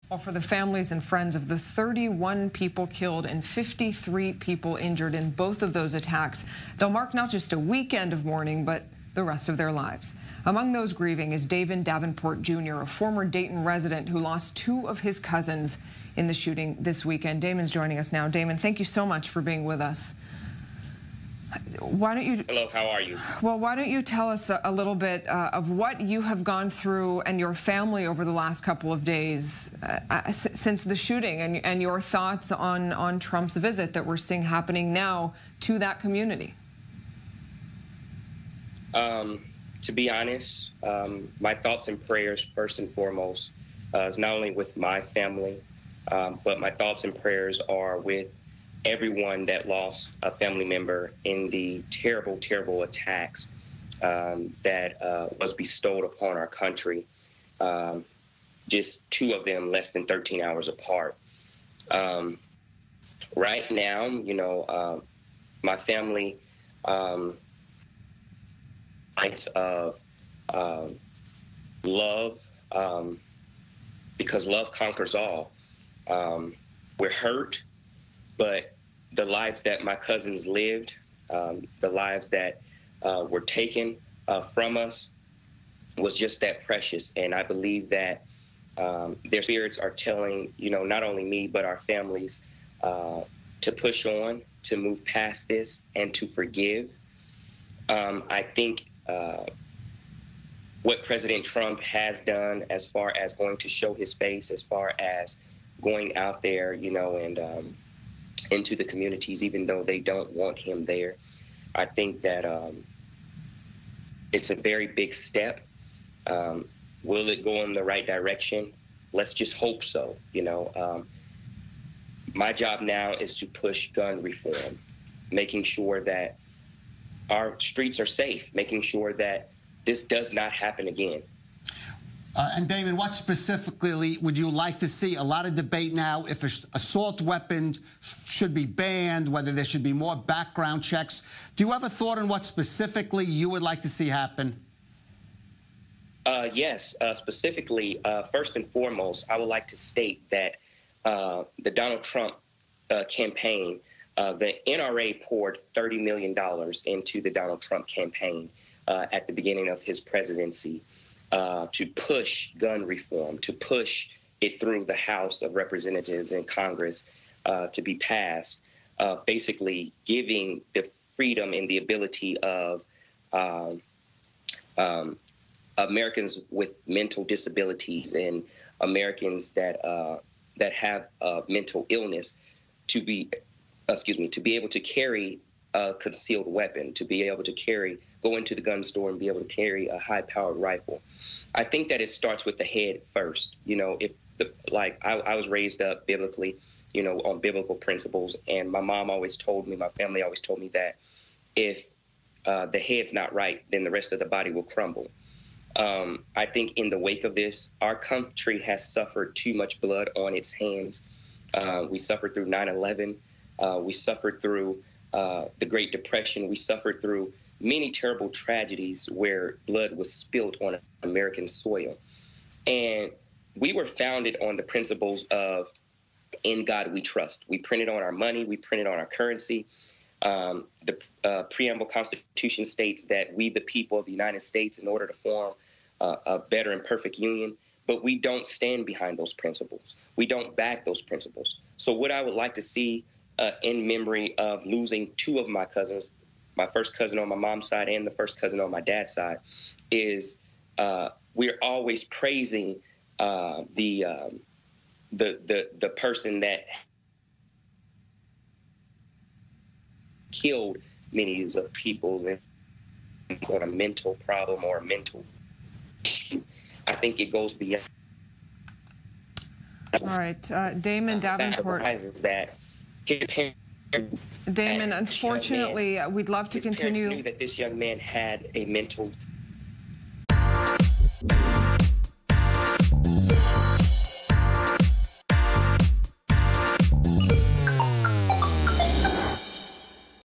For the families and friends of the 31 people killed and 53 people injured in both of those attacks. They'll mark not just a weekend of mourning, but the rest of their lives. Among those grieving is Damon Davenport Jr., a former Dayton resident who lost two of his cousins in the shooting this weekend. Damon's joining us now. Damon, thank you so much for being with us. Why don't you... Hello, how are you? Well, why don't you tell us a little bit of what you have gone through and your family over the last couple of days since the shooting, and your thoughts on Trump's visit that we're seeing happening now to that community? To be honest, my thoughts and prayers, first and foremost, is not only with my family, but my thoughts and prayers are with everyone that lost a family member in the terrible, terrible attacks that was bestowed upon our country. Just two of them less than 13 hours apart. Right now, you know, my family nights of love, because love conquers all. We're hurt, but the lives that my cousins lived, the lives that were taken from us was just that precious. And I believe that their spirits are telling, you know, not only me, but our families to push on, to move past this, and to forgive. I think what President Trump has done as far as going to show his face, as far as going out there, you know, and into the communities, even though they don't want him there. I think that it's a very big step. Will it go in the right direction? Let's just hope so, you know. My job now is to push gun reform, making sure that our streets are safe, making sure that this does not happen again. And Damon, what specifically would you like to see? A lot of debate now if assault weapons should be banned, whether there should be more background checks. Do you have a thought on what specifically you would like to see happen? Yes, specifically, first and foremost, I would like to state that the Donald Trump campaign, the NRA poured $30 million into the Donald Trump campaign at the beginning of his presidency. To push gun reform, to push it through the House of Representatives and Congress to be passed, basically giving the freedom and the ability of Americans with mental disabilities and Americans that that have mental illness to be, to be able to carry a concealed weapon, to be able to go into the gun store and be able to carry a high-powered rifle. I think that it starts with the head first. You know, I was raised up biblically, you know, on biblical principles, and my mom always told me, my family always told me that if the head's not right, then the rest of the body will crumble. I think in the wake of this, our country has suffered too much blood on its hands. We suffered through 9/11. We suffered through the Great Depression. We suffered through many terrible tragedies where blood was spilled on American soil. And we were founded on the principles of "In God We Trust." We printed on our money. We printed on our currency. The preamble Constitution states that we, the people of the United States, in order to form a better and perfect union, but we don't stand behind those principles. We don't back those principles. So what I would like to see in memory of losing two of my cousins, my first cousin on my mom's side and the first cousin on my dad's side, is we're always praising the person that killed millions of people on a mental problem or a mental issue. I think it goes beyond. All right, Damon Davenport. Damon, unfortunately, we'd love to continue. His parents knew that this young man had a mental